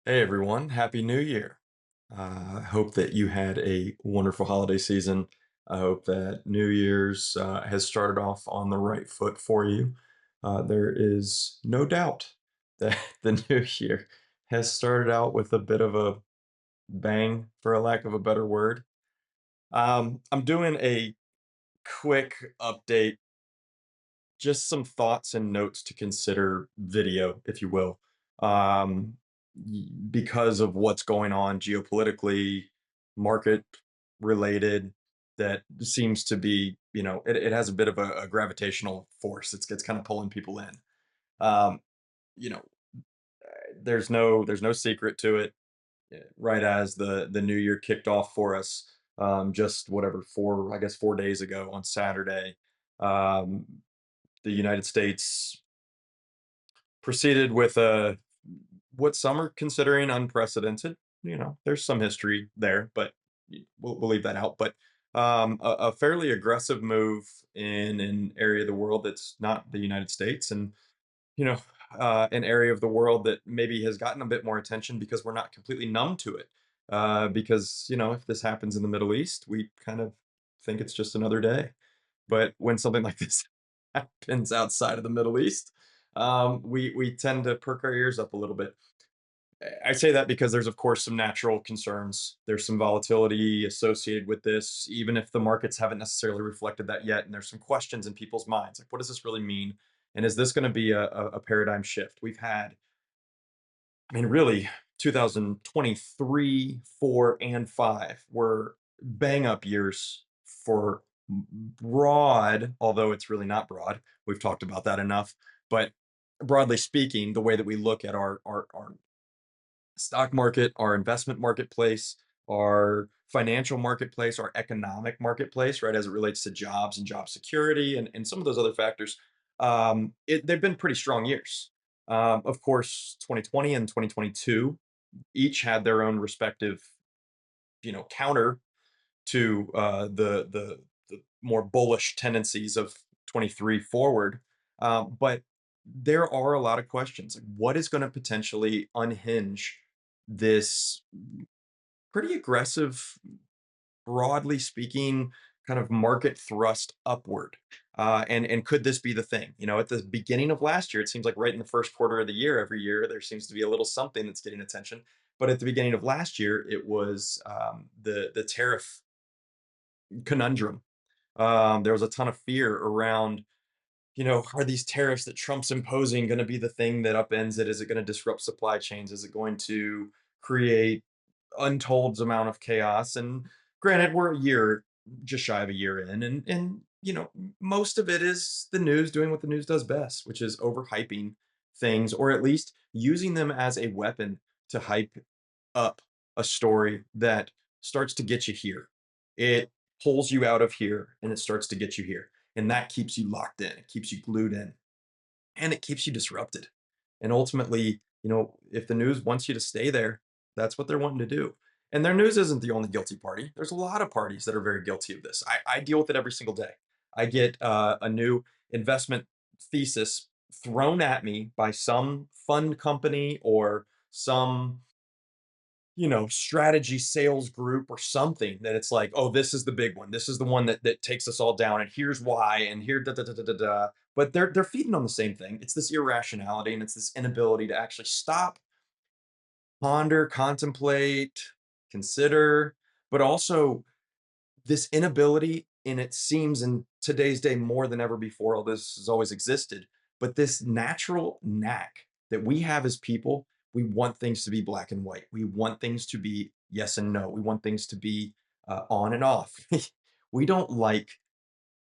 Hey everyone, Happy New Year. I hope that you had a wonderful holiday season. I hope that New Year's has started off on the right foot for you. There is no doubt that the new year has started out with a bit of a bang, for a lack of a better word. I'm doing a quick update, just some thoughts and notes to consider video, if you will, um, because of what's going on geopolitically, market related. That seems to be, it has a bit of a gravitational force. It's kind of pulling people in. Um, you know, there's no secret to it. Right as the new year kicked off for us, just whatever 4 days ago on Saturday, um, the United States proceeded with what some are considering unprecedented. There's some history there, but we'll leave that out. But a fairly aggressive move in an area of the world that's not the United States, and you know, an area of the world that maybe has gotten a bit more attention because we're not completely numb to it. Because if this happens in the Middle East, we kind of think it's just another day. But when something like this happens outside of the Middle East, we tend to perk our ears up a little bit. I say that because there's, of course, some natural concerns. There's some volatility associated with this, even if the markets haven't necessarily reflected that yet. And there's some questions in people's minds, like, what does this really mean? And is this going to be a paradigm shift? We've had, I mean, really, 2023, 4, and 5 were bang up years for broad, although it's really not broad. We've talked about that enough. But broadly speaking, the way that we look at our stock market, our investment marketplace, our financial marketplace, our economic marketplace, right, as it relates to jobs and job security and some of those other factors, they've been pretty strong years. Of course, 2020 and 2022 each had their own respective, counter to the more bullish tendencies of 23 forward. But there are a lot of questions. Like, what is going to potentially unhinge this pretty aggressive, broadly speaking, kind of market thrust upward? And could this be the thing? At the beginning of last year, it seems like right in the first quarter of the year, every year there seems to be a little something that's getting attention. But at the beginning of last year, it was the tariff conundrum. There was a ton of fear around, are these tariffs that Trump's imposing going to be the thing that upends it? Is it going to disrupt supply chains? Is it going to create untold amount of chaos? And granted, we're just shy of a year in, and most of it is the news doing what the news does best, which is overhyping things, or at least using them as a weapon to hype up a story that starts to get you here. It pulls you out of here and it starts to get you here. And that keeps you locked in, it keeps you glued in, and it keeps you disrupted. And ultimately, if the news wants you to stay there, that's what they're wanting to do. And their news isn't the only guilty party. There's a lot of parties that are very guilty of this. I deal with it every single day. I get a new investment thesis thrown at me by some fund company or some strategy sales group or something, that it's like, oh, this is the big one. This is the one that takes us all down. And here's why. And here, da, da, da, da, da, da. But they're feeding on the same thing. It's this irrationality and it's this inability to actually stop, ponder, contemplate, consider, but also this inability, and it seems in today's day more than ever before, all this has always existed, but this natural knack that we have as people, we want things to be black and white. We want things to be yes and no. We want things to be on and off. We don't like,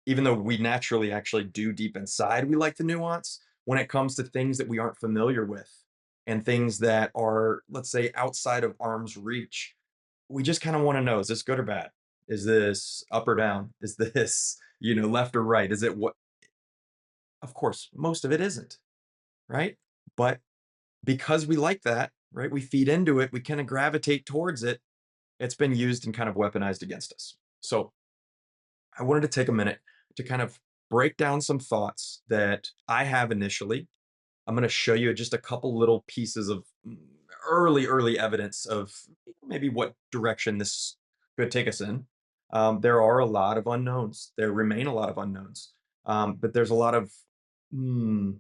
even though we naturally actually do deep inside, we like the nuance when it comes to things that we aren't familiar with and things that are, let's say, outside of arm's reach. We just kind of want to know, is this good or bad? Is this up or down? Is this, left or right? Is it what? Of course, most of it isn't, right? But because we like that, right? We feed into it, we kind of gravitate towards it. It's been used and kind of weaponized against us. So I wanted to take a minute to kind of break down some thoughts that I have initially. I'm going to show you just a couple little pieces of early evidence of maybe what direction this could take us in. There are a lot of unknowns. There remain a lot of unknowns. But there's a lot of hmm,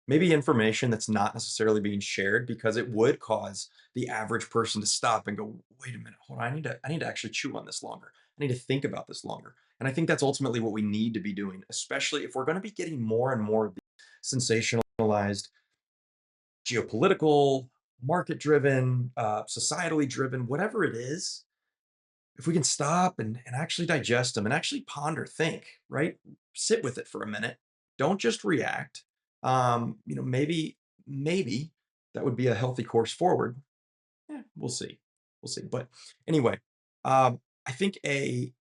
maybe information that's not necessarily being shared because it would cause the average person to stop and go, wait a minute, hold on, I need to actually chew on this longer. I need to think about this longer. And I think that's ultimately what we need to be doing, especially if we're going to be getting more and more of the sensationalized geopolitical, market driven, societally driven, whatever it is. If we can stop and actually digest them and actually ponder, think, right? Sit with it for a minute. Don't just react. Maybe that would be a healthy course forward. We'll see. We'll see. But anyway, I think I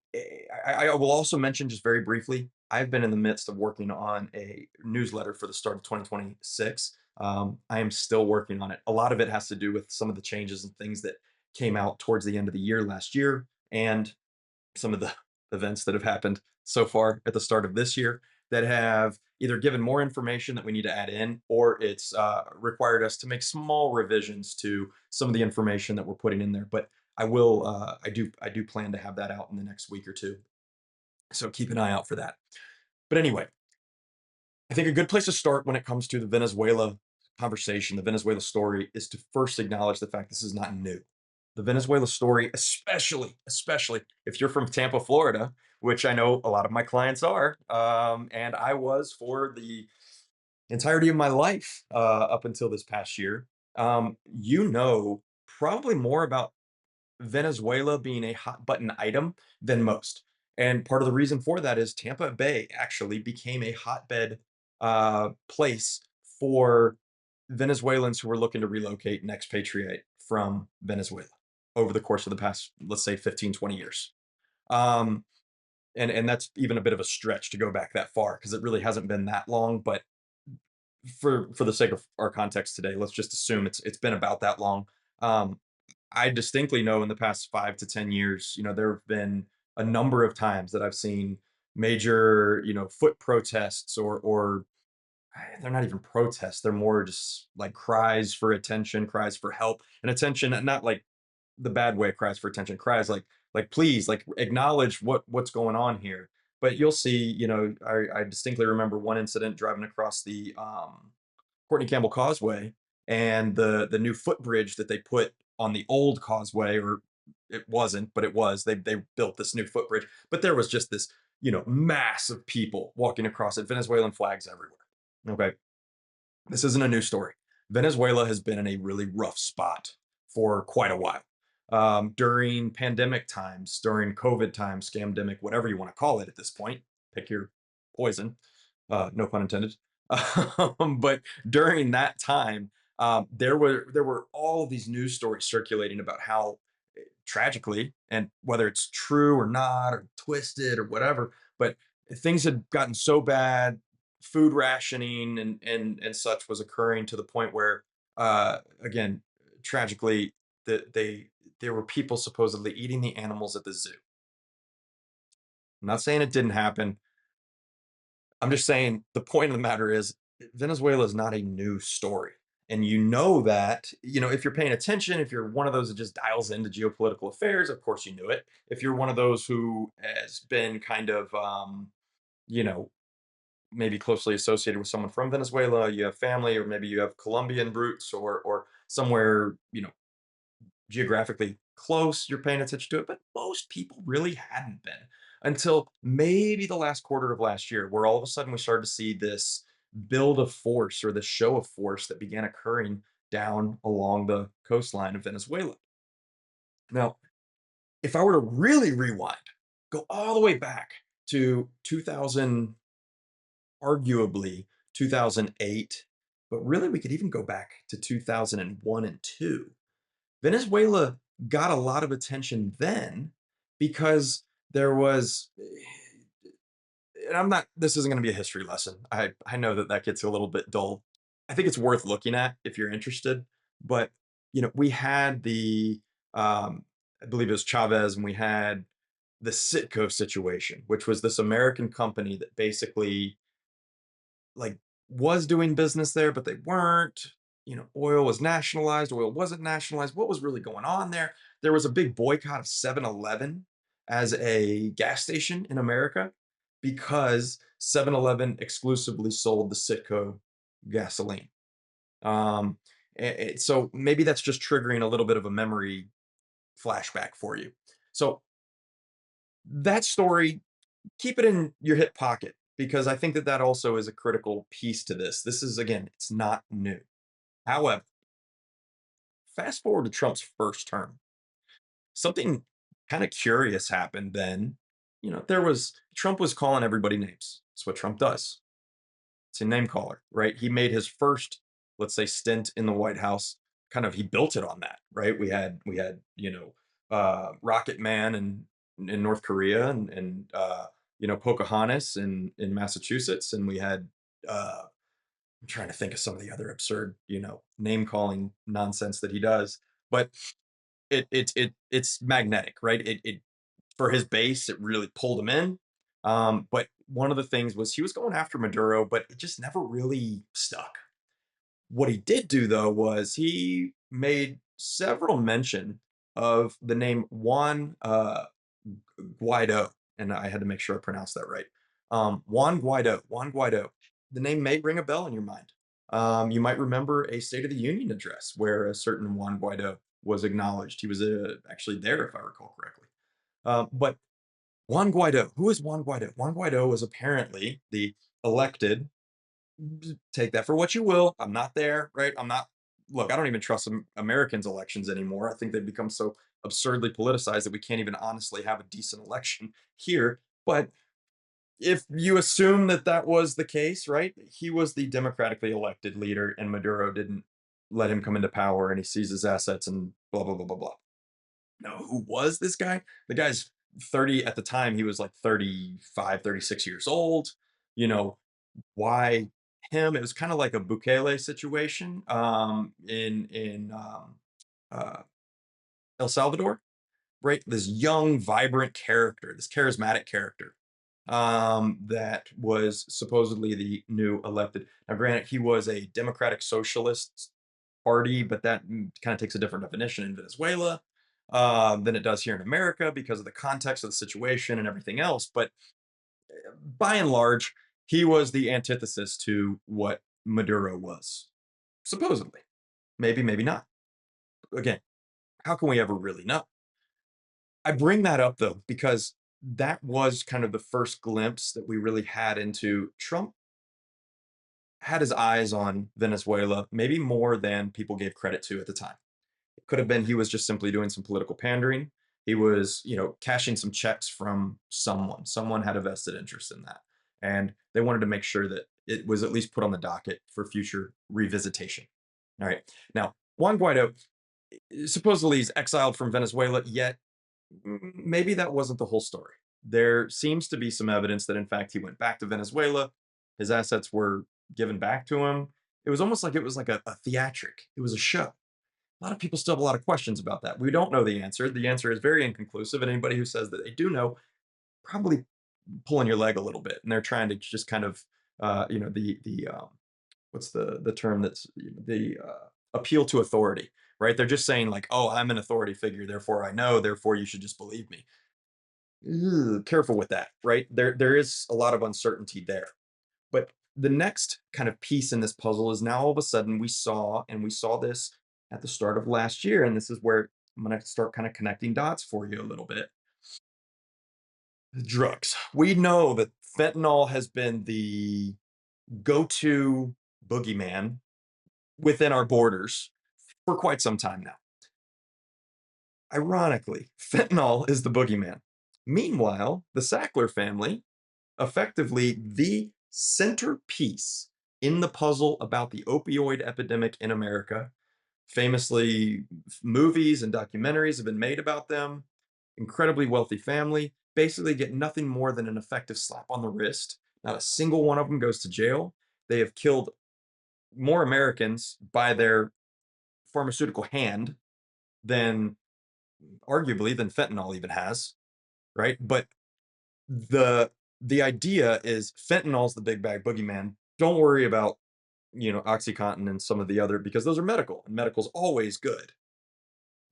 will also mention just very briefly. I've been in the midst of working on a newsletter for the start of 2026. I am still working on it. A lot of it has to do with some of the changes and things that came out towards the end of the year last year, and some of the events that have happened so far at the start of this year that have either given more information that we need to add in, or it's required us to make small revisions to some of the information that we're putting in there. But I do plan to have that out in the next week or two. So keep an eye out for that. But anyway, I think a good place to start when it comes to the Venezuela conversation, the Venezuela story, is to first acknowledge the fact this is not new. The Venezuela story, especially if you're from Tampa, Florida, which I know a lot of my clients are, and I was for the entirety of my life up until this past year. Probably more about Venezuela being a hot button item than most. And part of the reason for that is Tampa Bay actually became a hotbed place for Venezuelans who were looking to relocate and expatriate from Venezuela over the course of the past, let's say, 15, 20 years. Um, and that's even a bit of a stretch to go back that far because it really hasn't been that long. But for the sake of our context today, let's just assume it's been about that long. Um, I distinctly know in the past 5 to 10 years, there have been a number of times that I've seen major, foot protests or they're not even protests. They're more just like cries for attention, cries for help and attention, not like the bad way cries for attention, cries like please, like acknowledge what's going on here. But you'll see, I distinctly remember one incident driving across the Courtney Campbell Causeway and the new footbridge that they put on the old causeway, or it wasn't, but it was. They built this new footbridge, but there was just this, mass of people walking across it, Venezuelan flags everywhere. Okay. This isn't a new story. Venezuela has been in a really rough spot for quite a while. During pandemic times, during COVID times, scamdemic, whatever you want to call it at this point, pick your poison, no pun intended. But during that time, there were all of these news stories circulating about how tragically, and whether it's true or not, or twisted or whatever, but things had gotten so bad, food rationing and such was occurring to the point where, again, tragically, that there were people supposedly eating the animals at the zoo. I'm not saying it didn't happen. I'm just saying the point of the matter is Venezuela is not a new story. And that, if you're paying attention, if you're one of those that just dials into geopolitical affairs, of course you knew it. If you're one of those who has been kind of, you know, maybe closely associated with someone from Venezuela, you have family, or maybe you have Colombian roots or somewhere, geographically close, you're paying attention to it, but most people really hadn't been until maybe the last quarter of last year, where all of a sudden we started to see this build of force or the show of force that began occurring down along the coastline of Venezuela. Now, if I were to really rewind, go all the way back to 2000, arguably 2008, but really we could even go back to 2001 and 2. Venezuela got a lot of attention then because there was, and this isn't going to be a history lesson. I know that gets a little bit dull. I think it's worth looking at if you're interested. But, we had I believe it was Chavez, and we had the Sitco situation, which was this American company that basically like was doing business there, but they weren't. oil was nationalized, oil wasn't nationalized. What was really going on there? There was a big boycott of 7-Eleven as a gas station in America because 7-Eleven exclusively sold the Citgo gasoline. Um, so maybe that's just triggering a little bit of a memory flashback for you. So that story, keep it in your hip pocket because I think that that also is a critical piece to this. This is, again, it's not new. However, fast forward to Trump's first term. Something kind of curious happened then. There was Trump was calling everybody names. That's what Trump does. It's a name caller, right? He made his first, let's say, stint in the White House. Kind of, he built it on that, right? We had Rocket Man in North Korea, and Pocahontas in Massachusetts, and we had I'm trying to think of some of the other absurd name calling nonsense that he does, but it's magnetic, right? It for his base, it really pulled him in. But one of the things was he was going after Maduro, but it just never really stuck. What he did do though was he made several mention of the name Juan Guaido, and I had to make sure I pronounced that right. Juan Guaido. Juan Guaido. The name may ring a bell in your mind. You might remember a State of the Union address where a certain Juan Guaido was acknowledged. He was actually there, if I recall correctly. But Juan Guaido, who is Juan Guaido? Juan Guaido was apparently the elected, take that for what you will. I'm not there, right? I'm not, look, I don't even trust Americans' elections anymore. I think they've become so absurdly politicized that we can't even honestly have a decent election here. But if you assume that that was the case, right? He was the democratically elected leader, and Maduro didn't let him come into power, and he seized his assets and blah, blah, blah, blah, blah. Now, who was this guy? The guy's 30 at the time. He was like 35, 36 years old. You know, why him? It was kind of like a Bukele situation in uh, El Salvador, right? This young, vibrant character, this charismatic character that was supposedly the new elected. Now, granted, he was a Democratic Socialist Party, but that kind of takes a different definition in Venezuela than it does here in America because of the context of the situation and everything else. But by and large, he was the antithesis to what Maduro was, supposedly. Maybe, maybe not. Again, how can we ever really know? I bring that up though, because that was kind of the first glimpse that we really had into Trump had his eyes on Venezuela, maybe more than people gave credit to at the time. It could have been he was just simply doing some political pandering. He was, cashing some checks from someone. Someone had a vested interest in that. And they wanted to make sure that it was at least put on the docket for future revisitation. All right. Now, Juan Guaido supposedly is exiled from Venezuela, yet maybe that wasn't the whole story. There seems to be some evidence that, in fact, he went back to Venezuela. His assets were given back to him. It was almost like it was like a theatric. It was a show. A lot of people still have a lot of questions about that. We don't know the answer. The answer is very inconclusive, and anybody who says that they do know probably pulling your leg a little bit, and they're trying to just kind of, the what's the term that's the appeal to authority, right? They're just saying like, oh, I'm an authority figure, therefore I know, therefore you should just believe me. Ugh, careful with that, right? There is a lot of uncertainty there. But the next kind of piece in this puzzle is now all of a sudden we saw this at the start of last year, and this is where I'm going to start kind of connecting dots for you a little bit. Drugs. We know that fentanyl has been the go-to boogeyman within our borders for quite some time now. Ironically, fentanyl is the boogeyman. Meanwhile, the Sackler family, effectively the centerpiece in the puzzle about the opioid epidemic in America. Famously, movies and documentaries have been made about them. Incredibly wealthy family, basically get nothing more than an effective slap on the wrist. Not a single one of them goes to jail. They have killed more Americans by their pharmaceutical hand than arguably than fentanyl even has, right? But the the idea is fentanyl's the big bag boogeyman. Don't worry about OxyContin and some of the other, because those are medical, and medical's always good.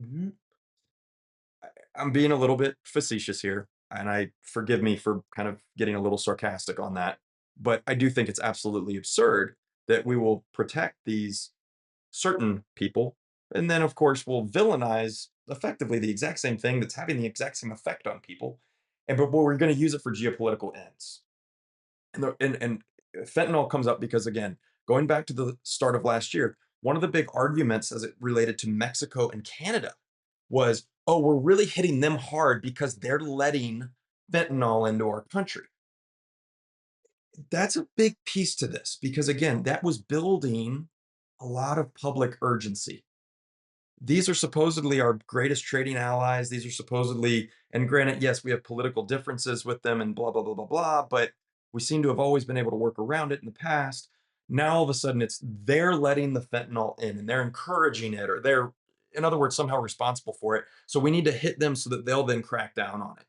Mhm. I'm being a little bit facetious here, and I forgive me for kind of getting a little sarcastic on that. But I do think it's absolutely absurd that we will protect these certain people, and then, of course, we'll villainize effectively the exact same thing that's having the exact same effect on people. But we're going to use it for geopolitical ends. And fentanyl comes up because, again, going back to the start of last year, one of the big arguments as it related to Mexico and Canada was, oh, we're really hitting them hard because they're letting fentanyl into our country. That's a big piece to this because, again, that was building a lot of public urgency. These are supposedly our greatest trading allies. These are supposedly, and granted, yes, we have political differences with them and blah, blah, blah, blah, blah, but we seem to have always been able to work around it in the past. Now, all of a sudden, it's they're letting the fentanyl in and they're encouraging it, or they're, in other words, somehow responsible for it. So we need to hit them so that they'll then crack down on it.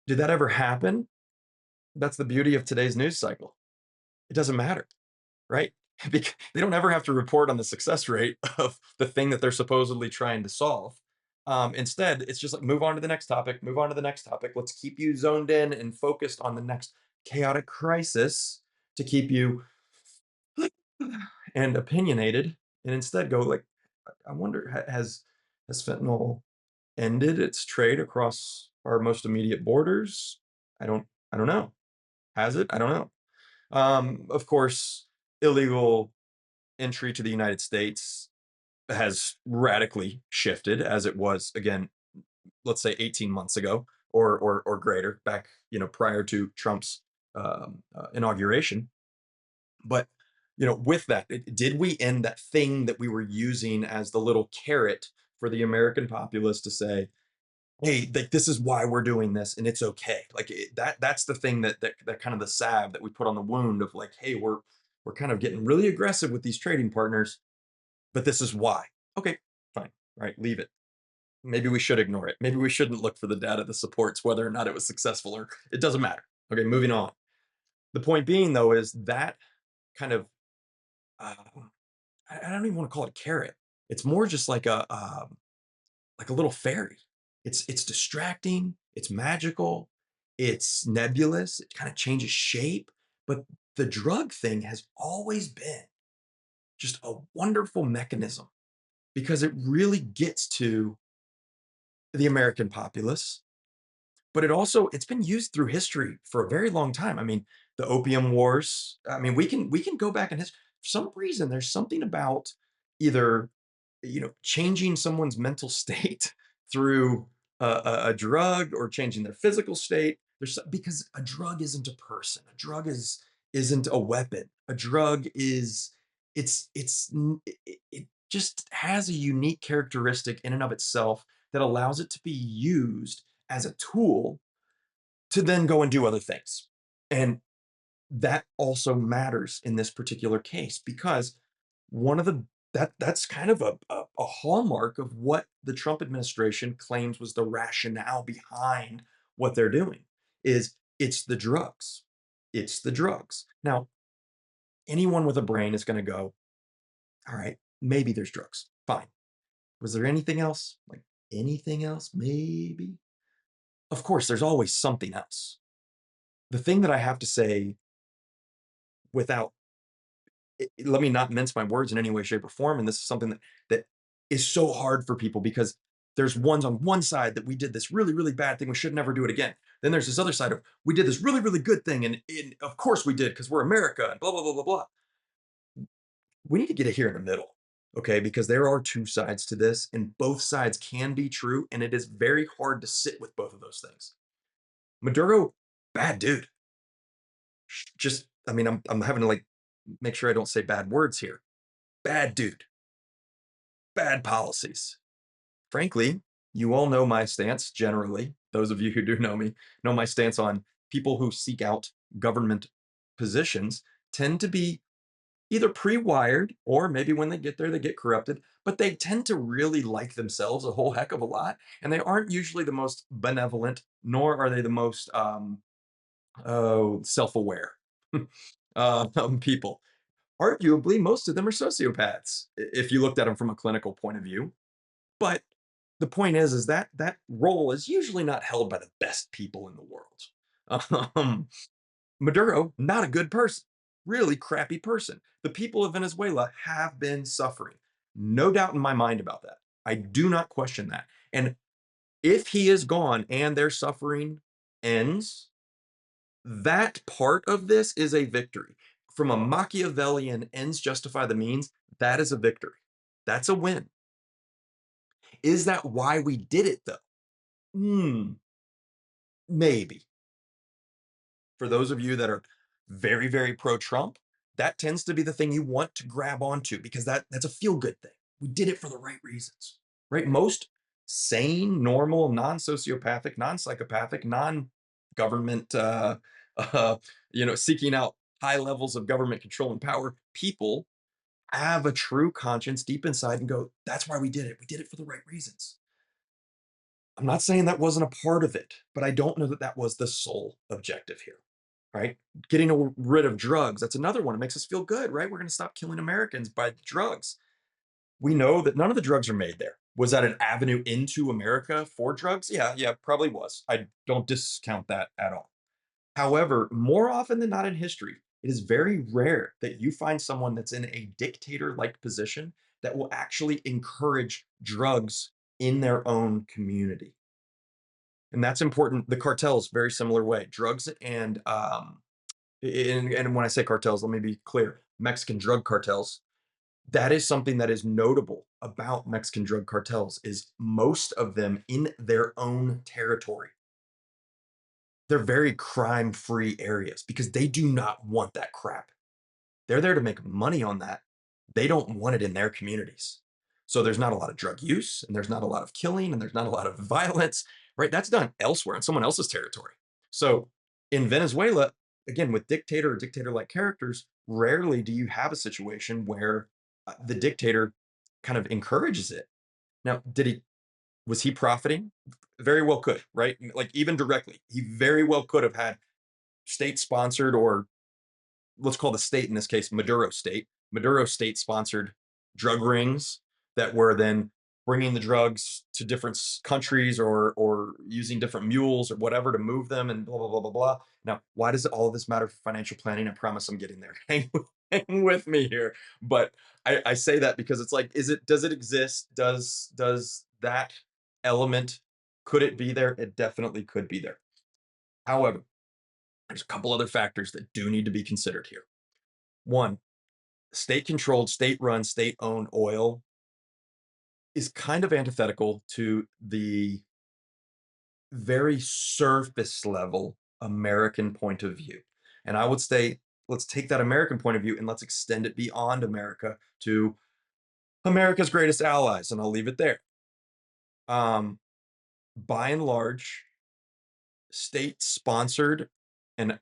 Did that ever happen? That's the beauty of today's news cycle. It doesn't matter, right? Because they don't ever have to report on the success rate of the thing that they're supposedly trying to solve. Instead, it's just like move on to the next topic, move on to the next topic. Let's keep you zoned in and focused on the next chaotic crisis to keep you and opinionated, and instead go like, I wonder, has fentanyl ended its trade across our most immediate borders? I don't know. Has it? I don't know. Of course, illegal entry to the United States has radically shifted as it was, again, let's say 18 months ago, or greater, back, prior to Trump's inauguration. But with that, did we end that thing that we were using as the little carrot for the American populace to say, hey, like, this is why we're doing this and it's okay? Like, that's the thing that kind of the salve that we put on the wound of, like, hey, we're kind of getting really aggressive with these trading partners, but this is why. Okay, fine. Right, leave it. Maybe we should ignore it. Maybe we shouldn't look for the data that supports whether or not it was successful, or it doesn't matter. Okay, moving on. The point being, though, is that kind of, uh, I don't even want to call it a carrot. It's more just like a little fairy. It's distracting. It's magical. It's nebulous. It kind of changes shape. But the drug thing has always been just a wonderful mechanism because it really gets to the American populace, but it's been used through history for a very long time. I mean, the opium wars. I mean, we can go back in history. For some reason, there's something about either changing someone's mental state through a drug, or changing their physical state. Because a drug isn't a person. A drug isn't a weapon. A drug is it just has a unique characteristic in and of itself that allows it to be used as a tool to then go and do other things. And that also matters in this particular case because one of the that's kind of a hallmark of what the Trump administration claims was the rationale behind what they're doing is it's the drugs. It's the drugs. Now, anyone with a brain is going to go, all right, maybe there's drugs. Fine. Was there anything else? Like anything else? Maybe. Of course, there's always something else. The thing that I have to say, without let me not mince my words in any way, shape, or form, and this is something that is so hard for people because there's ones on one side that we did this really, really bad thing, we should never do it again. Then there's this other side of we did this really, really good thing, and of course we did because we're America and blah, blah, blah, blah, blah. We need to get it here in the middle, okay? Because there are two sides to this, and both sides can be true, and it is very hard to sit with both of those things. Maduro, bad dude. Just, I mean, I'm having to, like, make sure I don't say bad words here. Bad dude, bad policies. Frankly, you all know my stance generally. Those of you who do know me know my stance on people who seek out government positions tend to be either pre-wired, or maybe when they get there they get corrupted, but they tend to really like themselves a whole heck of a lot, and they aren't usually the most benevolent, nor are they the most self-aware people. Arguably, most of them are sociopaths if you looked at them from a clinical point of view. But the point is that that role is usually not held by the best people in the world. Um, Maduro, not a good person, really crappy person. The people of Venezuela have been suffering. No doubt in my mind about that. I do not question that. And if he is gone and their suffering ends, that part of this is a victory. From a Machiavellian ends justify the means, that is a victory. That's a win. Is that why we did it though? Hmm, maybe. For those of you that are very, very pro Trump, that tends to be the thing you want to grab onto because that's a feel good thing. We did it for the right reasons, right? Most sane, normal, non sociopathic, non psychopathic, non government, uh, seeking out high levels of government control and power people have a true conscience deep inside and go, that's why we did it. We did it for the right reasons. I'm not saying that wasn't a part of it, but I don't know that that was the sole objective here, right? Getting rid of drugs, that's another one. It makes us feel good, right? We're going to stop killing Americans by drugs. We know that none of the drugs are made there. Was that an avenue into America for drugs? Yeah, yeah, probably was. I don't discount that at all. However, more often than not in history, it is very rare that you find someone that's in a dictator like position that will actually encourage drugs in their own community. And that's important. The cartels, very similar way. Drugs and when I say cartels, let me be clear. Mexican drug cartels. That is something that is notable about Mexican drug cartels is most of them in their own territory. They're very crime-free areas because they do not want that crap. They're there to make money on that. They don't want it in their communities. So there's not a lot of drug use and there's not a lot of killing and there's not a lot of violence, right? That's done elsewhere in someone else's territory. So in Venezuela, again, with dictator or dictator like characters, rarely do you have a situation where the dictator kind of encourages it. Now, was he profiting? Very well could, right? Like even directly, he very well could have had state sponsored or let's call the state in this case Maduro state sponsored drug rings that were then bringing the drugs to different countries or using different mules or whatever to move them and blah blah blah blah blah. Now, why does all of this matter for financial planning? I promise I'm getting there. Hang with me here, but I say that because it's like, does it exist? Does that element could it be there? It definitely could be there. However, there's a couple other factors that do need to be considered here. One, state controlled, state run, state owned oil is kind of antithetical to the very surface level American point of view. And I would say, let's take that American point of view and let's extend it beyond America to America's greatest allies. And I'll leave it there. Um, by and large, state sponsored, and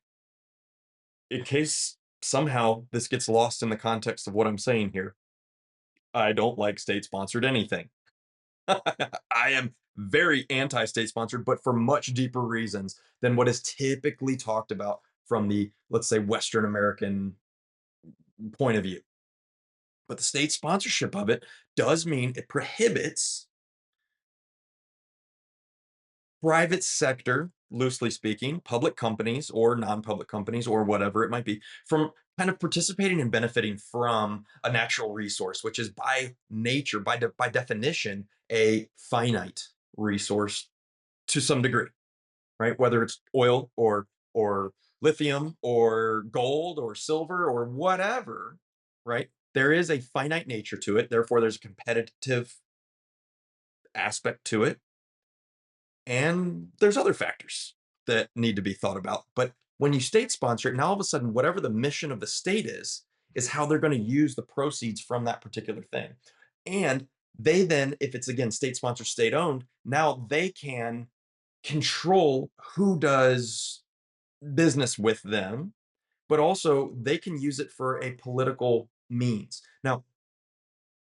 in case somehow this gets lost in the context of what I'm saying here, I don't like state sponsored anything. I am very anti-state sponsored, but for much deeper reasons than what is typically talked about from the, let's say, Western American point of view. But the state sponsorship of it does mean it prohibits private sector, loosely speaking, public companies or non-public companies or whatever it might be, from kind of participating and benefiting from a natural resource, which is by nature, by definition, a finite resource to some degree, right? Whether it's oil or lithium or gold or silver or whatever, right? There is a finite nature to it. Therefore, there's a competitive aspect to it. And there's other factors that need to be thought about. But when you state sponsor it, now all of a sudden, whatever the mission of the state is how they're going to use the proceeds from that particular thing. And they then, if it's again state sponsored, state owned, now they can control who does business with them, but also they can use it for a political means. Now,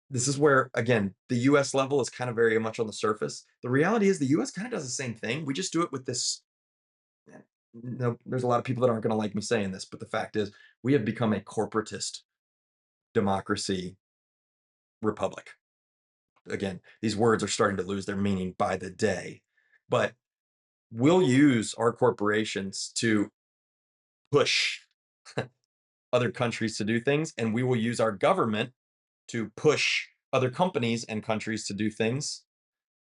this is where, again, the US level is kind of very much on the surface. The reality is the US kind of does the same thing. We just do it with this. No, there's a lot of people that aren't going to like me saying this, but the fact is we have become a corporatist democracy, republic. Again, these words are starting to lose their meaning by the day, but we'll use our corporations to push other countries to do things, and we will use our government to push other companies and countries to do things.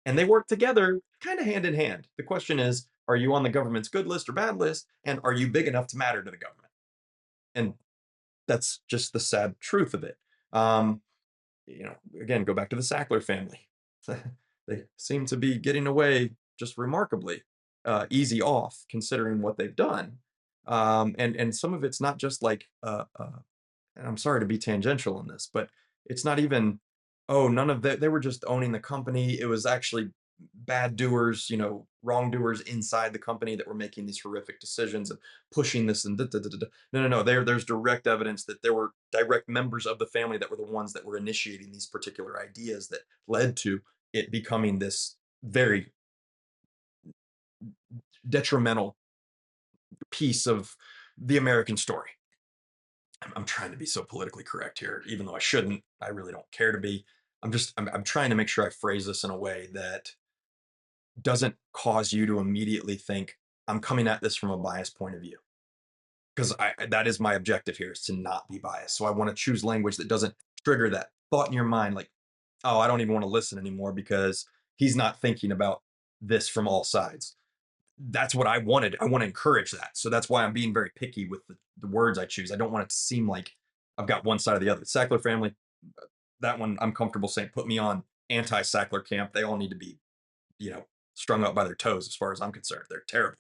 And they work together kind of hand in hand. The question is, are you on the government's good list or bad list? And are you big enough to matter to the government? And that's just the sad truth of it. Um, again, go back to the Sackler family. They seem to be getting away just remarkably easy off considering what they've done. And some of it's not just like and I'm sorry to be tangential in this, but it's not even, oh, none of that. They were just owning the company. It was actually bad doers, wrongdoers inside the company that were making these horrific decisions and pushing this and da, da, da, da. No, no, no. There's direct evidence that there were direct members of the family that were the ones that were initiating these particular ideas that led to it becoming this very detrimental piece of the American story. I'm trying to be so politically correct here, even though I shouldn't. I really don't care to be. I'm trying to make sure I phrase this in a way that doesn't cause you to immediately think I'm coming at this from a biased point of view. Because that is my objective here is to not be biased. So I want to choose language that doesn't trigger that thought in your mind, like, oh, I don't even want to listen anymore because he's not thinking about this from all sides. That's what I wanted. I want to encourage that. So that's why I'm being very picky with the words I choose. I don't want it to seem like I've got one side or the other. Sackler family, that one I'm comfortable saying, put me on anti-Sackler camp. They all need to be, you know, strung up by their toes as far as I'm concerned. They're terrible.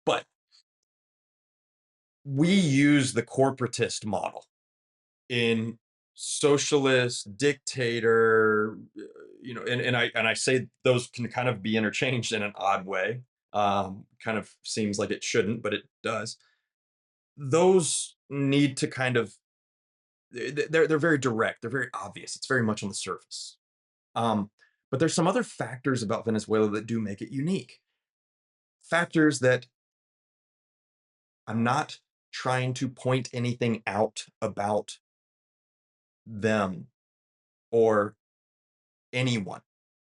But we use the corporatist model in socialist, dictator, and I say those can kind of be interchanged in an odd way. Kind of seems like it shouldn't, but it does. Those need to kind of they're very direct. They're very obvious. It's very much on the surface. Um, but there's some other factors about Venezuela that do make it unique. Factors that I'm not trying to point anything out about them or anyone.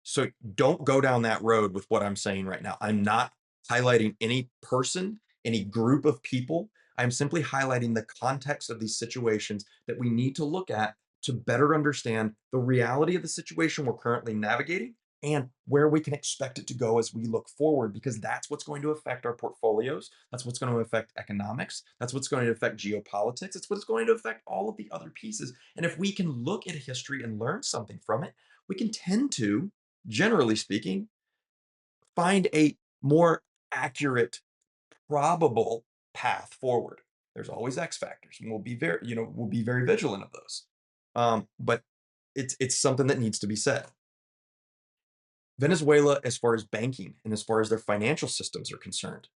So don't go down that road with what I'm saying right now. I'm not highlighting any person, any group of people. I'm simply highlighting the context of these situations that we need to look at to better understand the reality of the situation we're currently navigating and where we can expect it to go as we look forward, because that's what's going to affect our portfolios. That's what's going to affect economics. That's what's going to affect geopolitics. It's what's going to affect all of the other pieces. And if we can look at history and learn something from it, we can tend to, generally speaking, find a more accurate, probable path forward. There's always X factors, and we'll be very vigilant of those. But it's something that needs to be said. Venezuela, as far as banking and as far as their financial systems are concerned,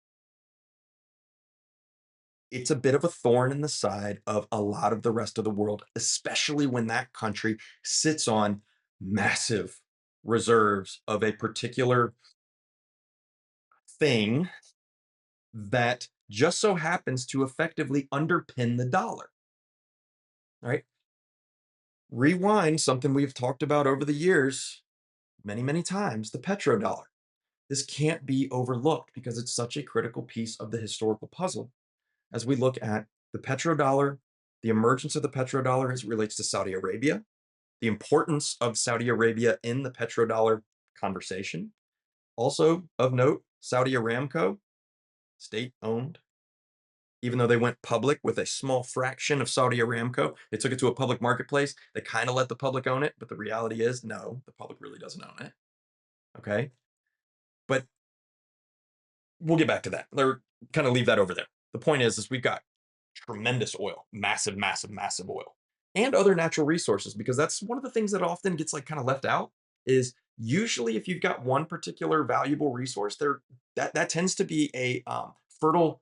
it's a bit of a thorn in the side of a lot of the rest of the world, especially when that country sits on massive reserves of a particular thing that just so happens to effectively underpin the dollar. All right. Rewind something we've talked about over the years, many, many times, the petrodollar. This can't be overlooked because it's such a critical piece of the historical puzzle as we look at the petrodollar, the emergence of the petrodollar as it relates to Saudi Arabia, the importance of Saudi Arabia in the petrodollar conversation. Also of note, Saudi Aramco, state owned, even though they went public with a small fraction of Saudi Aramco, they took it to a public marketplace. They kind of let the public own it, but the reality is, no, the public really doesn't own it. Okay. But we'll get back to that. Or kind of leave that over there. The point is we've got tremendous oil, massive, massive, massive oil, and other natural resources, because that's one of the things that often gets like kind of left out is usually if you've got one particular valuable resource there, that tends to be a fertile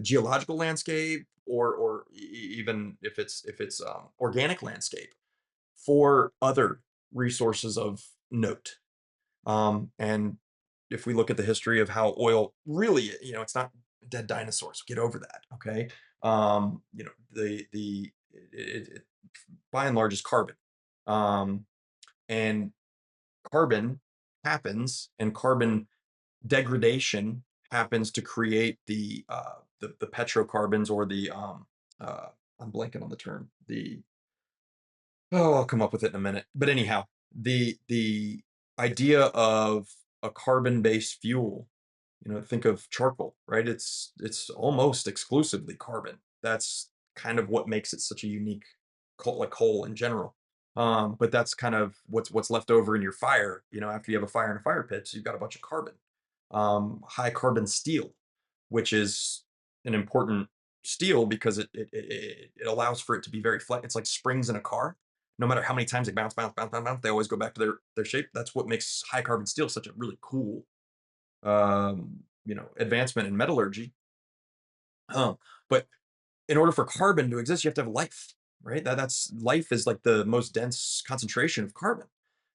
geological landscape or even if it's organic landscape for other resources of note. And if we look at the history of how oil really, it's not dead dinosaurs. Get over that. Okay. The it by and large is carbon. Um, and carbon happens, and carbon degradation happens to create the petrocarbons or uh, I'm blanking on the term. I'll come up with it in a minute. But anyhow, the idea of a carbon-based fuel, think of charcoal, right? It's almost exclusively carbon. That's kind of what makes it such a unique coal, like coal in general. But that's kind of what's left over in your fire. After you have a fire in a fire pit, so you've got a bunch of carbon. High carbon steel, which is an important steel because it allows for it to be very flat. It's like springs in a car. No matter how many times they bounce, bounce, bounce, bounce, bounce, they always go back to their shape. That's what makes high carbon steel such a really cool advancement in metallurgy. But in order for carbon to exist, you have to have life, right? That's life is like the most dense concentration of carbon.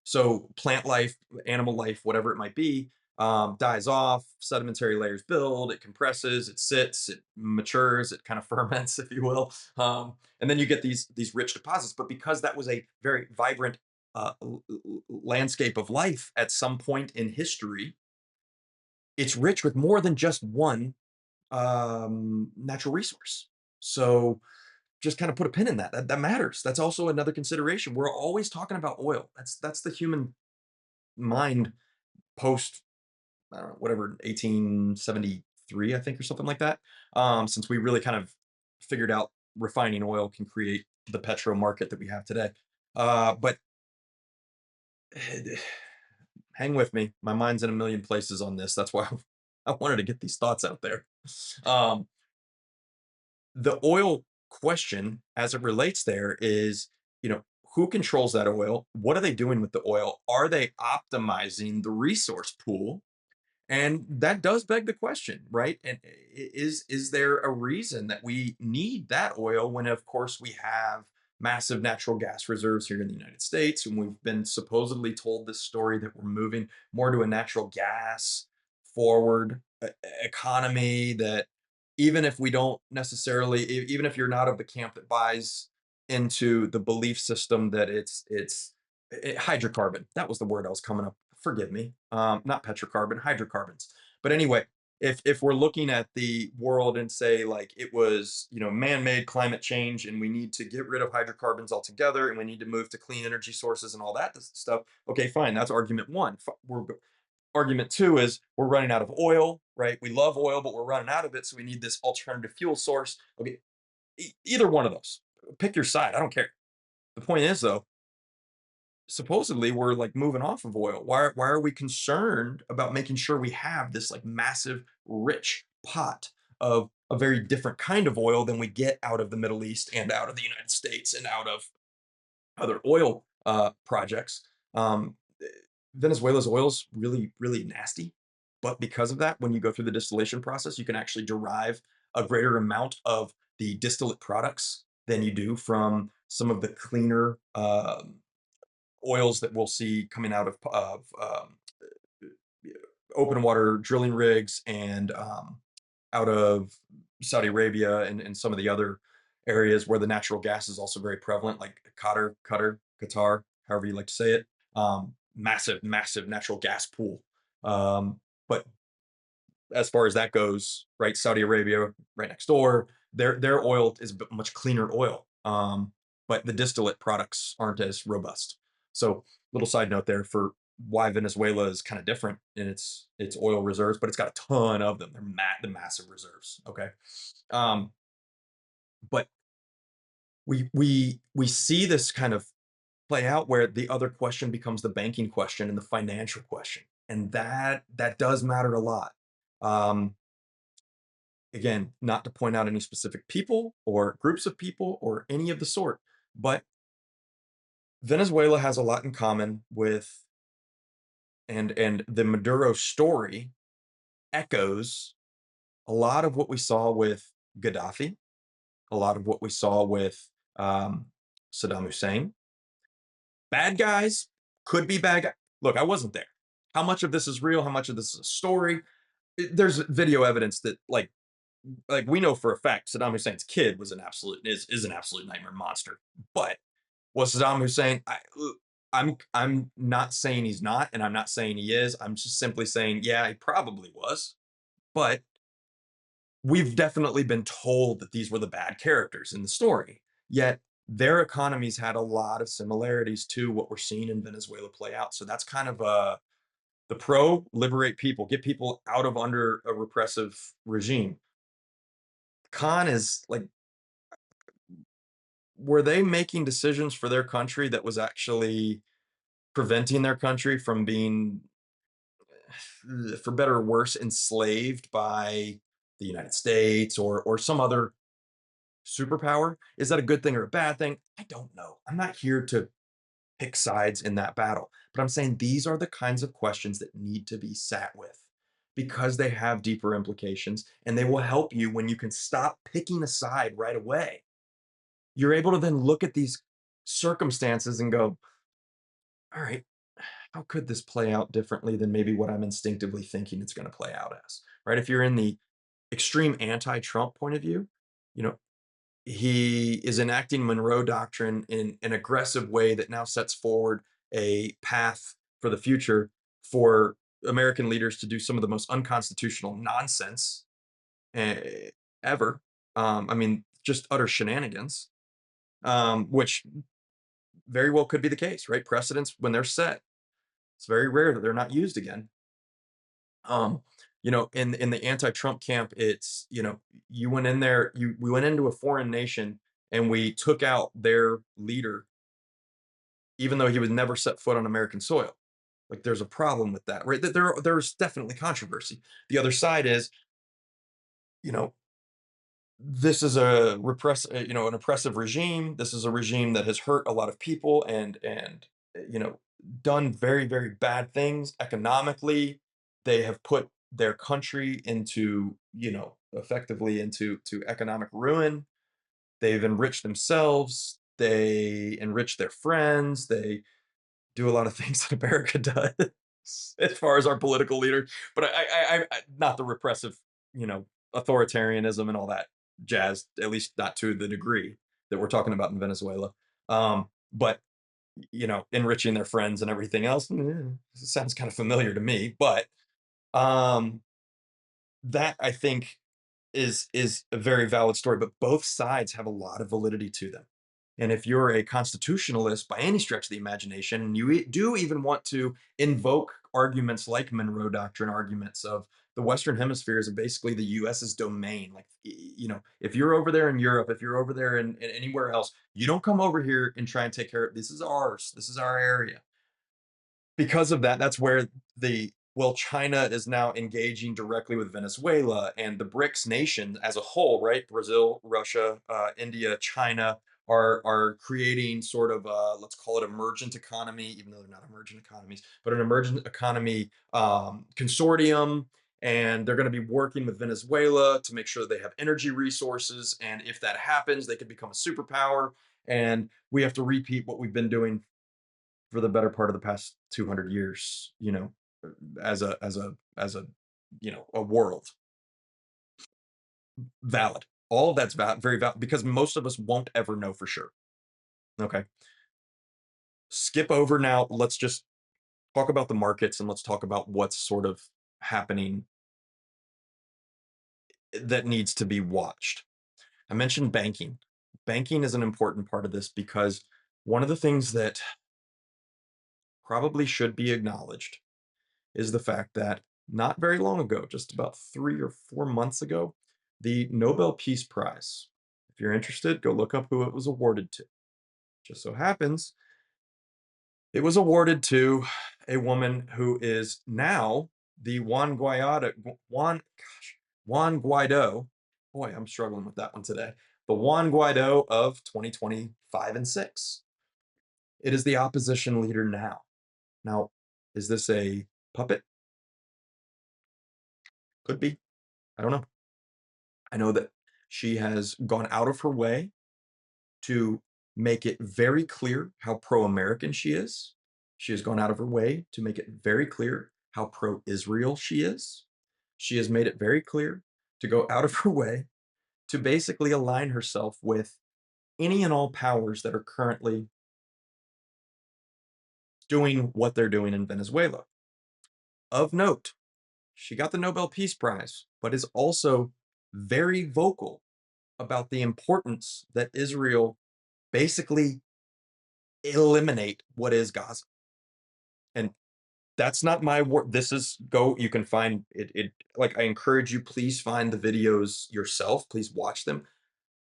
So plant life, animal life, whatever it might be, dies off, sedimentary layers build, it compresses, it sits, it matures, it kind of ferments, if you will. And then you get these rich deposits. But because that was a very vibrant landscape of life at some point in history, it's rich with more than just one natural resource. So just kind of put a pin in that. That matters. That's also another consideration. We're always talking about oil. That's the human mind post, I don't know, whatever, 1873, I think, or something like that. Since we really kind of figured out refining oil can create the petro market that we have today. But hang with me. My mind's in a million places on this. That's why I wanted to get these thoughts out there. Um, the oil question as it relates there is, who controls that oil? What are they doing with the oil? Are they optimizing the resource pool? And that does beg the question, right? And is there a reason that we need that oil when, of course, we have massive natural gas reserves here in the United States, and we've been supposedly told this story that we're moving more to a natural gas forward economy, that even if we don't necessarily, even if you're not of the camp that buys into the belief system that hydrocarbon, that was the word I was coming up, forgive me, not petrocarbon, hydrocarbons. But anyway, if we're looking at the world and say, like, it was, man-made climate change and we need to get rid of hydrocarbons altogether and we need to move to clean energy sources and all that stuff, okay, fine, that's argument one. Argument two is we're running out of oil, right? We love oil, but we're running out of it, so we need this alternative fuel source. Okay, either one of those, pick your side, I don't care. The point is, though, supposedly we're like moving off of oil. Why are we concerned about making sure we have this like massive rich pot of a very different kind of oil than we get out of the Middle East and out of the United States and out of other oil projects? um, Venezuela's oil is really, really nasty, but because of that, when you go through the distillation process, you can actually derive a greater amount of the distillate products than you do from some of the cleaner oils that we'll see coming out of open water drilling rigs and out of Saudi Arabia and some of the other areas where the natural gas is also very prevalent, like Qatar, however you like to say it. Massive, massive natural gas pool. But as far as that goes, right, Saudi Arabia, right next door, their oil is much cleaner oil, but the distillate products aren't as robust. So, little side note there for why Venezuela is kind of different in its oil reserves, but it's got a ton of them. They're the massive reserves. Okay, um, but we see this kind of play out where the other question becomes the banking question and the financial question, and that does matter a lot. Um, Again, not to point out any specific people or groups of people or any of the sort, but Venezuela has a lot in common with, and the Maduro story echoes a lot of what we saw with Gaddafi, a lot of what we saw with um, Saddam Hussein. Bad guys could be bad guys. Look, I wasn't there. How much of this is real? How much of this is a story? There's video evidence that, like, like we know for a fact Saddam Hussein's kid was an absolute nightmare monster. But was Saddam Hussein? I'm not saying he's not, and I'm not saying he is. I'm just simply saying, yeah, he probably was. But we've definitely been told that these were the bad characters in the story. Yet their economies had a lot of similarities to what we're seeing in Venezuela play out. So that's kind of the pro liberate people, get people out of under a repressive regime. Con is like, were they making decisions for their country that was actually preventing their country from being, for better or worse, enslaved by the United States or some other superpower? Is that a good thing or a bad thing? I don't know. I'm not here to pick sides in that battle, but I'm saying these are the kinds of questions that need to be sat with because they have deeper implications and they will help you when you can stop picking a side right away. You're able to then look at these circumstances and go, all right, how could this play out differently than maybe what I'm instinctively thinking it's going to play out as? Right? If you're in the extreme anti-Trump point of view, you know, he is enacting Monroe Doctrine in an aggressive way that now sets forward a path for the future for American leaders to do some of the most unconstitutional nonsense ever. I mean, just utter shenanigans, which very well could be the case, right? Precedents, when they're set, it's very rare that they're not used again. Um, in the anti-Trump camp, it's, you went in there, we went into a foreign nation and we took out their leader, even though he would never set foot on American soil. Like there's a problem with that, right? There's definitely controversy. The other side is, you know, this is an oppressive regime. This is a regime that has hurt a lot of people and done very, very bad things economically. They have put their country into, effectively into economic ruin. They've enriched themselves. They enrich their friends. They do a lot of things that America does as far as our political leaders. But not the repressive, authoritarianism and all that jazz, at least not to the degree that we're talking about in Venezuela. But enriching their friends and everything else, sounds kind of familiar to me. But um, that I think is a very valid story, but both sides have a lot of validity to them. And if you're a constitutionalist by any stretch of the imagination, and you do even want to invoke arguments like Monroe Doctrine arguments of the Western Hemisphere is basically the US's domain. Like, if you're over there in Europe, if you're over there in anywhere else, you don't come over here and try and take care of this is ours. This is our area. Because of that, that's where China is now engaging directly with Venezuela and the BRICS nation as a whole, right? Brazil, Russia, India, China are creating sort of let's call it emergent economy, even though they're not emergent economies, but an emergent economy consortium. And they're going to be working with Venezuela to make sure they have energy resources. And if that happens, they could become a superpower. And we have to repeat what we've been doing for the better part of the past 200 years, as a a world. Valid. All of that's very valid because most of us won't ever know for sure. Okay. Skip over now. Let's just talk about the markets and let's talk about what's sort of happening that needs to be watched. I mentioned banking. Banking is an important part of this because one of the things that probably should be acknowledged is the fact that not very long ago, just about 3 or 4 months ago, the Nobel Peace Prize, if you're interested, go look up who it was awarded to. Just so happens, it was awarded to a woman who is now the Juan Guaido. Boy, I'm struggling with that one today. The Juan Guaido of 2025 and 6. It is the opposition leader now. Now, is this a puppet? Could be. I don't know. I know that she has gone out of her way to make it very clear how pro-American she is. She has gone out of her way to make it very clear how pro-Israel she is. She has made it very clear to go out of her way to basically align herself with any and all powers that are currently doing what they're doing in Venezuela. Of note, she got the Nobel Peace Prize, but is also very vocal about the importance that Israel basically eliminate what is Gaza. And that's not my word. This is go. You can find it. Like I encourage you, please find the videos yourself. Please watch them.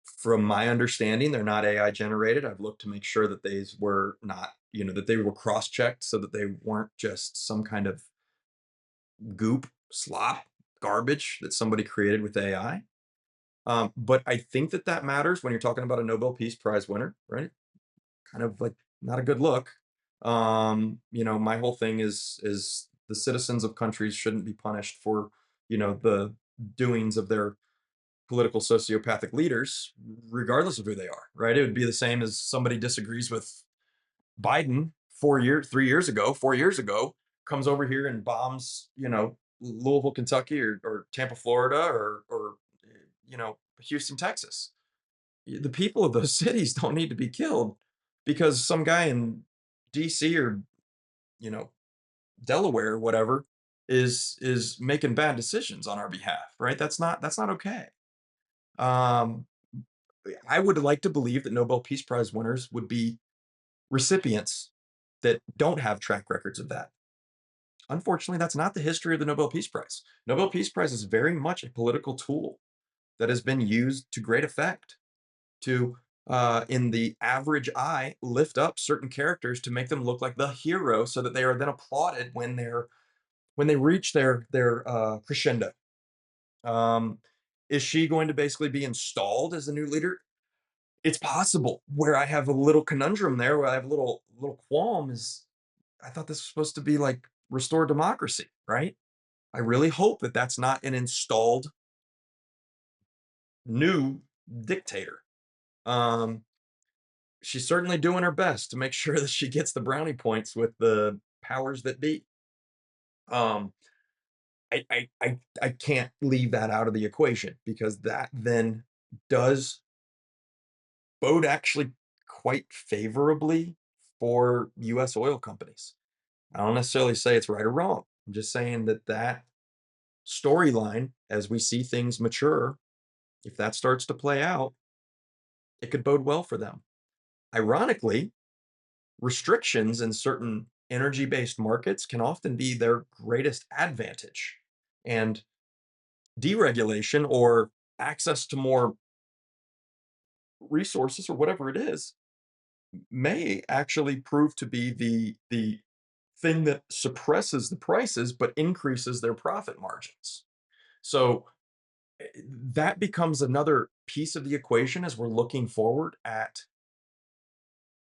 From my understanding, they're not AI generated. I've looked to make sure that these were not, that they were cross checked so that they weren't just some kind of goop, slop, garbage that somebody created with AI. But I think that that matters when you're talking about a Nobel Peace Prize winner, right? Kind of like not a good look. My whole thing is the citizens of countries shouldn't be punished for, the doings of their political sociopathic leaders, regardless of who they are, right? It would be the same as somebody disagrees with Biden 3 years ago, 4 years ago, comes over here and bombs, Louisville, Kentucky, or Tampa, Florida, or Houston, Texas. The people of those cities don't need to be killed because some guy in DC or you know Delaware or whatever is making bad decisions on our behalf, right? That's not okay. Um, I would like to believe that Nobel Peace Prize winners would be recipients that don't have track records of that. Unfortunately, that's not the history of the Nobel Peace Prize. Nobel Peace Prize is very much a political tool that has been used to great effect to, in the average eye, lift up certain characters to make them look like the hero, so that they are then applauded when they reach their crescendo. Um, is she going to basically be installed as the new leader? It's possible. Where I have a little conundrum there, where I have a little qualm is I thought this was supposed to be like restore democracy, right? I really hope that that's not an installed new dictator. Um, she's certainly doing her best to make sure that she gets the brownie points with the powers that be. Um, I can't leave that out of the equation because that then does bode actually quite favorably for U.S. oil companies. I don't necessarily say it's right or wrong. I'm just saying that that storyline, as we see things mature, if that starts to play out, it could bode well for them. Ironically, restrictions in certain energy based markets can often be their greatest advantage. And deregulation or access to more resources or whatever it is may actually prove to be the thing that suppresses the prices but increases their profit margins. So that becomes another piece of the equation as we're looking forward at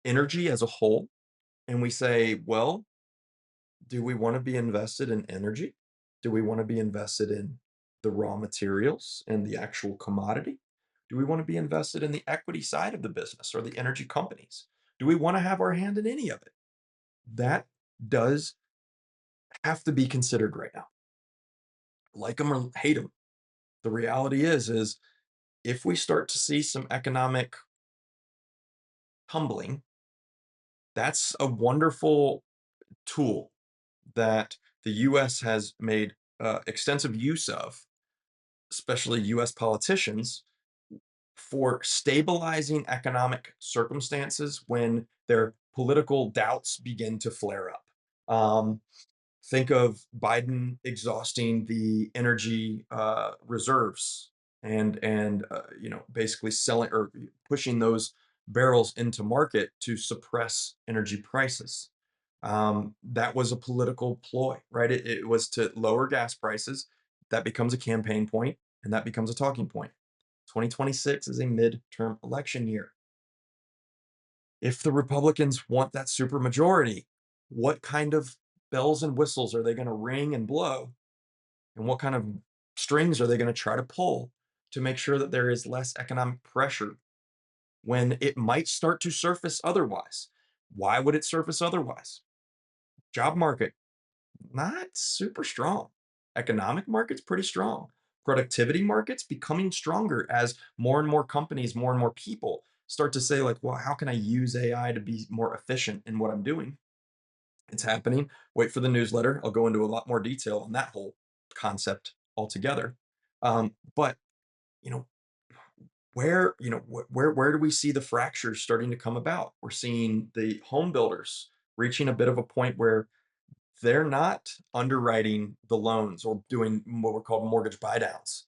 energy as a whole. And we say, well, do we want to be invested in energy? Do we want to be invested in the raw materials and the actual commodity? Do we want to be invested in the equity side of the business or the energy companies? Do we want to have our hand in any of it? That does have to be considered right now. Like them or hate them, the reality is if we start to see some economic tumbling, that's a wonderful tool that the US has made extensive use of, especially US politicians, for stabilizing economic circumstances when their political doubts begin to flare up. Um, think of Biden exhausting the energy reserves and basically selling or pushing those barrels into market to suppress energy prices. That was a political ploy, right? It was to lower gas prices. That becomes a campaign point, and that becomes a talking point. 2026 is a midterm election year. If the Republicans want that supermajority, what kind of bells and whistles are they going to ring and blow? And what kind of strings are they going to try to pull to make sure that there is less economic pressure when it might start to surface otherwise? Why would it surface otherwise? Job market, not super strong. Economic market's pretty strong. productivity markets becoming stronger as more and more companies, more and more people start to say, like, well, how can I use AI to be more efficient in what I'm doing? It's happening. Wait for the newsletter. I'll go into a lot more detail on that whole concept altogether. But you know, where do we see the fractures starting to come about? We're seeing the home builders reaching a bit of a point where they're not underwriting the loans or doing what we're called mortgage buy downs,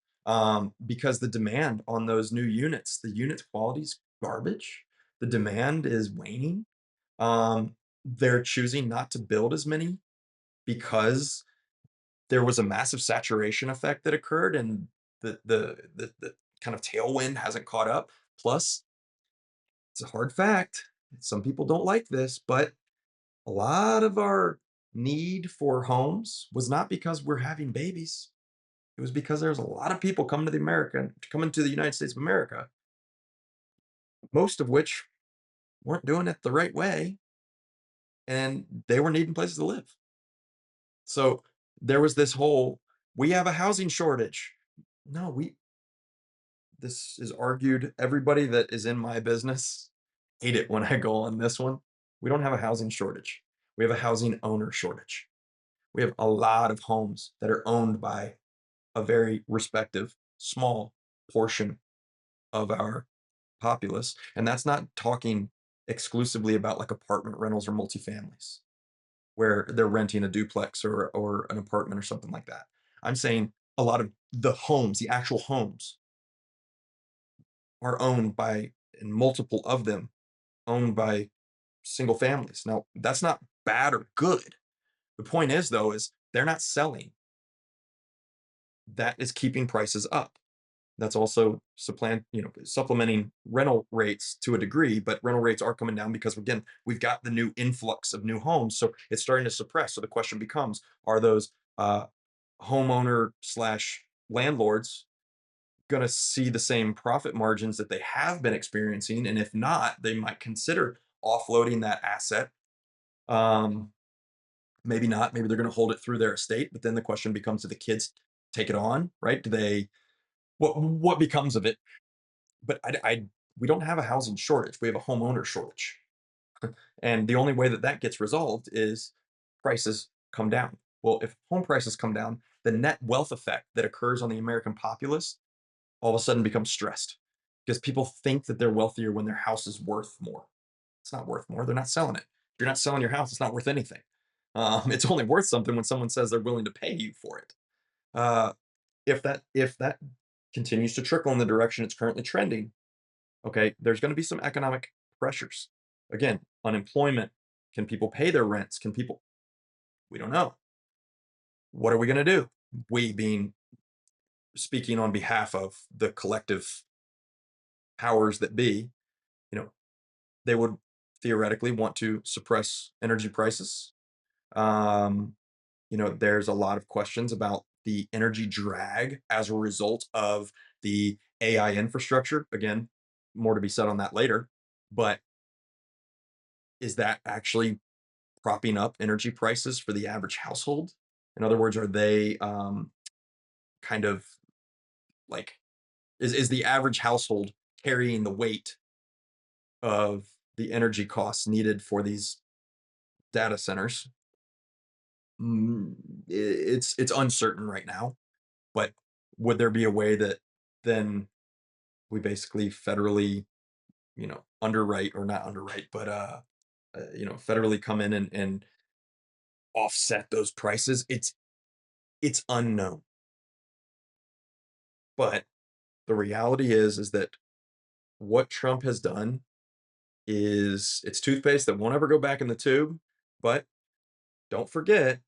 because the demand on those new units, the unit quality's garbage. The demand is waning. They're choosing not to build as many because there was a massive saturation effect that occurred, and the kind of tailwind hasn't caught up. Plus, it's a hard fact. Some people don't like this, but a lot of our need for homes was not because we're having babies. It was because there's a lot of people coming to the United States of America, most of which weren't doing it the right way, and they were needing places to live. So there was this whole, we have a housing shortage. No, this is argued. Everybody that is in my business hate it when I go on this one. We don't have a housing shortage. We have a housing owner shortage. We have a lot of homes that are owned by a very respective small portion of our populace. And that's not talking exclusively about like apartment rentals or multifamilies where they're renting a duplex or an apartment or something like that. I'm saying a lot of the homes, the actual homes, are owned by, and multiple of them owned by single families. Now, that's not bad or good. The point is, though, is they're not selling. That is keeping prices up. That's also supplementing rental rates to a degree, but rental rates are coming down because again, we've got the new influx of new homes, so it's starting to suppress. So the question becomes, are those homeowner slash landlords going to see the same profit margins that they have been experiencing? And if not, they might consider offloading that asset. Um, Maybe not. Maybe they're going to hold it through their estate. But then the question becomes, do the kids take it on? Right? Do they? What becomes of it? But we don't have a housing shortage. We have a homeowner shortage, and the only way that that gets resolved is prices come down. Well, if home prices come down, the net wealth effect that occurs on the American populace all of a sudden becomes stressed because people think that they're wealthier when their house is worth more. It's not worth more. They're not selling it. If you're not selling your house, it's not worth anything. It's only worth something when someone says they're willing to pay you for it. Uh, if that continues to trickle in the direction it's currently trending, okay, there's going to be some economic pressures. Again, unemployment. Can people pay their rents? Can people? We don't know. What are we going to do? We being speaking on behalf of the collective powers that be, you know, they would theoretically want to suppress energy prices. Um, there's a lot of questions about the energy drag as a result of the AI infrastructure. Again, more to be said on that later. But is that actually propping up energy prices for the average household? In other words, are they kind of like, is the average household carrying the weight of the energy costs needed for these data centers? Mm, it's uncertain right now, but would there be a way that then we basically federally, underwrite, or not underwrite, but federally come in and offset those prices? It's unknown. But the reality is that what Trump has done is it's toothpaste that won't ever go back in the tube. But don't forget,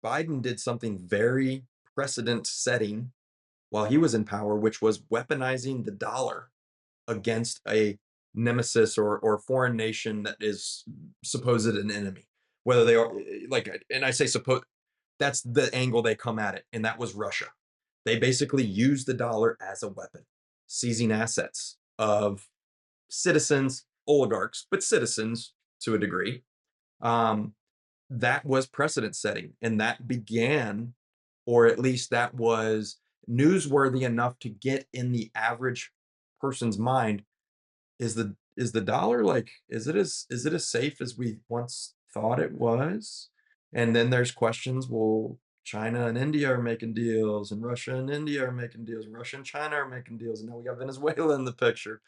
Biden did something very precedent setting while he was in power, which was weaponizing the dollar against a nemesis or foreign nation that is supposed an enemy. Whether they are like, and I say suppose, that's the angle they come at it, and that was Russia. They basically used the dollar as a weapon, seizing assets of citizens, oligarchs, but citizens to a degree. Um, that was precedent setting, and that began, or at least that was newsworthy enough to get in the average person's mind. Is the dollar like, is it as safe as we once thought it was? And then there's questions, well, China and India are making deals, and Russia and India are making deals, and Russia and China are making deals, and now we got Venezuela in the picture.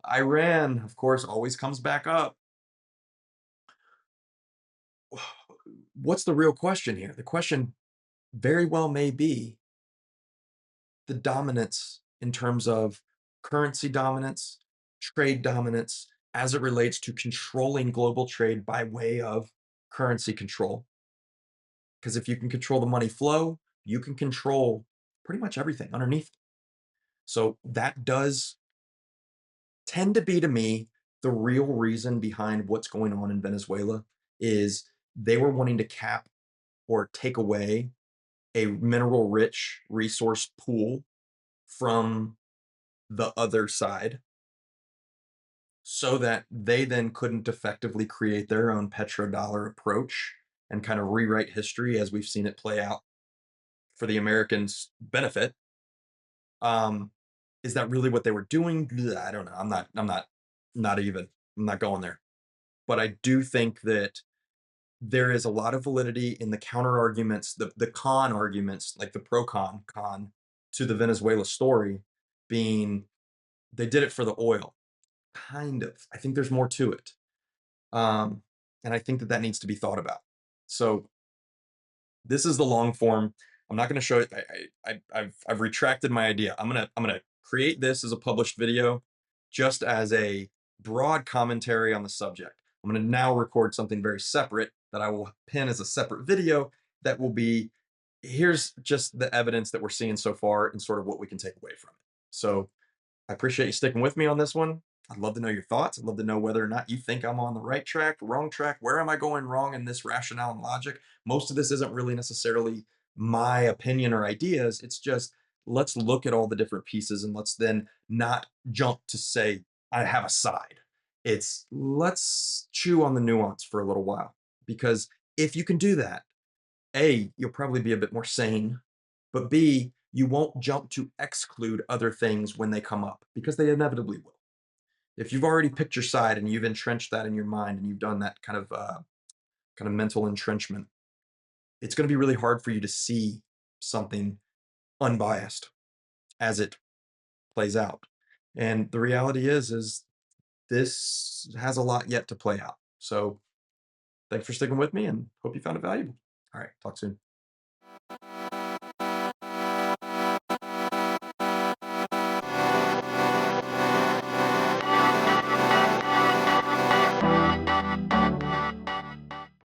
Iran, of course, always comes back up. What's the real question here? The question very well may be the dominance in terms of currency dominance, trade dominance, as it relates to controlling global trade by way of currency control. Because if you can control the money flow, you can control pretty much everything underneath. So that does tend to be, to me, the real reason behind what's going on in Venezuela is they were wanting to cap or take away a mineral rich resource pool from the other side so that they then couldn't effectively create their own petrodollar approach and kind of rewrite history as we've seen it play out for the Americans' benefit. Um, is that really what they were doing? I don't know. Not even. I'm not going there. But I do think that there is a lot of validity in the counter arguments, the con arguments, like the con to the Venezuela story being they did it for the oil. Kind of. I think there's more to it. Um, and I think that that needs to be thought about. So this is the long form. I'm not going to show it. I've retracted my idea. I'm gonna create this as a published video, just as a broad commentary on the subject. I'm going to now record something very separate that I will pin as a separate video that will be here's just the evidence that we're seeing so far and sort of what we can take away from it. So I appreciate you sticking with me on this one. I'd love to know your thoughts. I'd love to know whether or not you think I'm on the right track, wrong track. Where am I going wrong in this rationale and logic? Most of this isn't really necessarily my opinion or ideas. It's just let's look at all the different pieces and let's then not jump to say, I have a side. It's let's chew on the nuance for a little while. Because if you can do that, A, you'll probably be a bit more sane, but B, you won't jump to exclude other things when they come up because they inevitably will. If you've already picked your side and you've entrenched that in your mind and you've done that kind of mental entrenchment, it's going to be really hard for you to see something unbiased as it plays out. And the reality is this has a lot yet to play out. So thanks for sticking with me and hope you found it valuable. All right, talk soon.